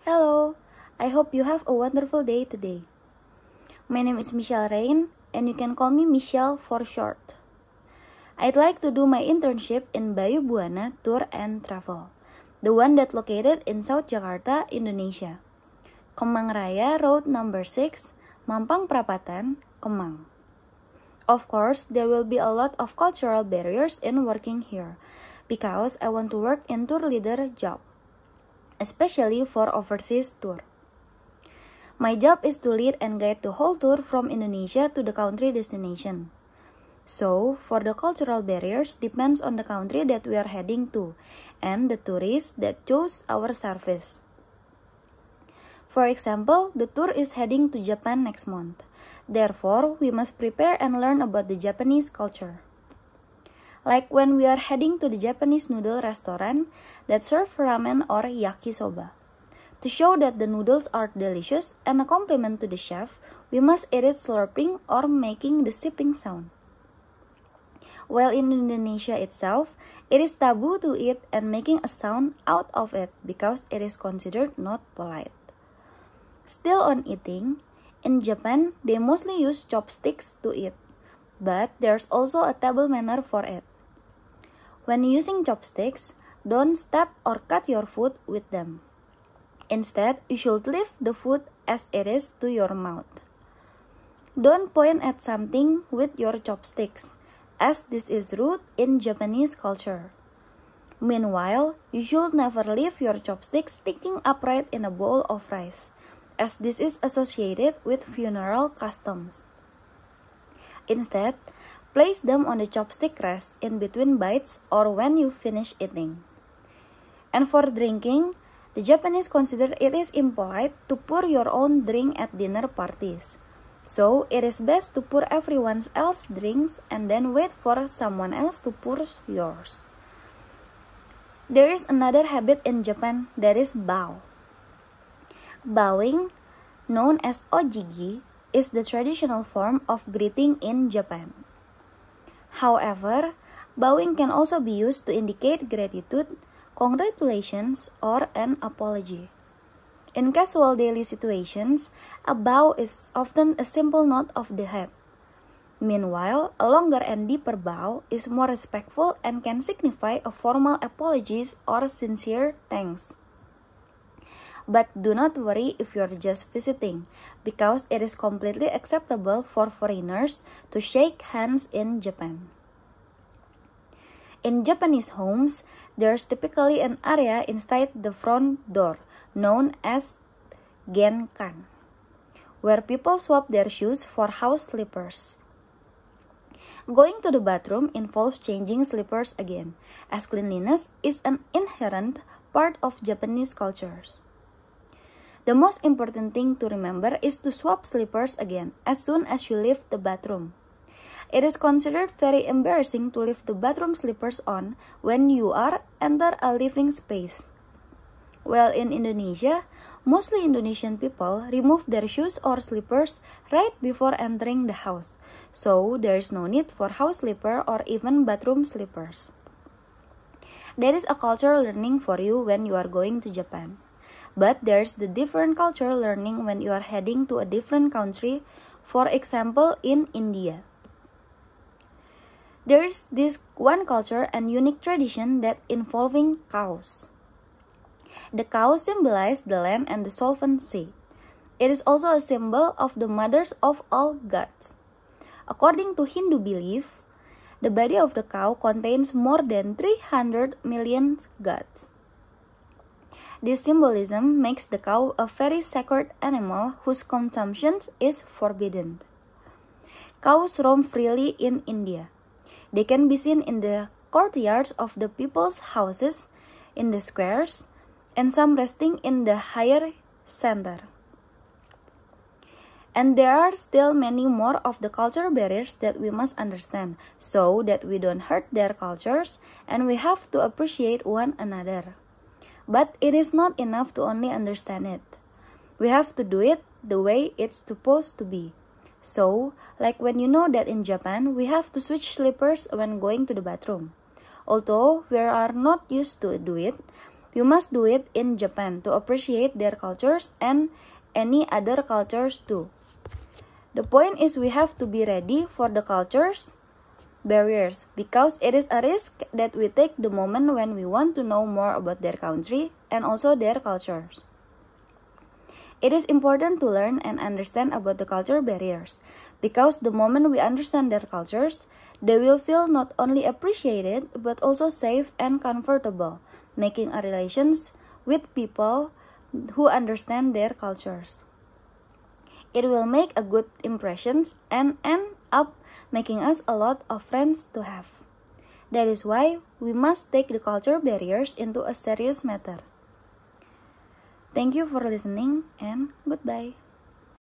Hello, I hope you have a wonderful day today. My name is Michelle Rain, and you can call me Michelle for short. I'd like to do my internship in Bayu Buana Tour and Travel, the one that located in South Jakarta, Indonesia. Kemang Raya Road number 6, Mampang Perapatan, Kemang. Of course, there will be a lot of cultural barriers in working here, because I want to work in tour leader job, especially for overseas tour. My job is to lead and guide the whole tour from Indonesia to the country destination. So, for the cultural barriers depends on the country that we are heading to and the tourists that chose our service. For example, the tour is heading to Japan next month. Therefore, we must prepare and learn about the Japanese culture. Like when we are heading to the Japanese noodle restaurant that serve ramen or yakisoba. To show that the noodles are delicious and a compliment to the chef, we must eat it slurping or making the sipping sound. While in Indonesia itself, it is taboo to eat and making a sound out of it because it is considered not polite. Still on eating, in Japan, they mostly use chopsticks to eat, but there's also a table manner for it. When using chopsticks, don't step or cut your food with them. Instead, you should leave the food as it is to your mouth. Don't point at something with your chopsticks, as this is rude in Japanese culture. Meanwhile, you should never leave your chopsticks sticking upright in a bowl of rice, as this is associated with funeral customs. Instead, place them on the chopstick rest in between bites or when you finish eating. And for drinking, the Japanese consider it is impolite to pour your own drink at dinner parties. So, it is best to pour everyone else's drinks and then wait for someone else to pour yours. There is another habit in Japan that is bow. Bowing, known as ojigi, is the traditional form of greeting in Japan. However, bowing can also be used to indicate gratitude, congratulations, or an apology. In casual daily situations, a bow is often a simple nod of the head. Meanwhile, a longer and deeper bow is more respectful and can signify a formal apology or sincere thanks. But do not worry if you are just visiting, because it is completely acceptable for foreigners to shake hands in Japan. In Japanese homes, there is typically an area inside the front door, known as genkan, where people swap their shoes for house slippers. Going to the bathroom involves changing slippers again, as cleanliness is an inherent part of Japanese cultures. The most important thing to remember is to swap slippers again as soon as you leave the bathroom. It is considered very embarrassing to leave the bathroom slippers on when you are enter a living space. While in Indonesia, mostly Indonesian people remove their shoes or slippers right before entering the house, so there is no need for house slipper or even bathroom slippers. That is a cultural learning for you when you are going to Japan. But there's the different cultural learning when you are heading to a different country, for example in India. There is this one culture and unique tradition that involving cows. The cows symbolize the land and the solvency. It is also a symbol of the mothers of all gods. According to Hindu belief, the body of the cow contains more than 300 million gods. This symbolism makes the cow a very sacred animal whose consumption is forbidden. Cows roam freely in India. They can be seen in the courtyards of the people's houses, in the squares, and some resting in the higher center. And there are still many more of the cultural barriers that we must understand, so that we don't hurt their cultures and we have to appreciate one another. But it is not enough to only understand it. We have to do it the way it's supposed to be. So, like when you know that in Japan, we have to switch slippers when going to the bathroom. Although we are not used to do it, We must do it in Japan to appreciate their cultures and any other cultures too. The point is we have to be ready for the cultures barriers because it is a risk that we take the moment when we want to know more about their country and also their cultures. It is important to learn and understand about the culture barriers because the moment we understand their cultures, they will feel not only appreciated but also safe and comfortable, making a relations with people who understand their cultures. It will make a good impressions and end up making us a lot of friends to have. That is why we must take the culture barriers into a serious matter. Thank you for listening and goodbye.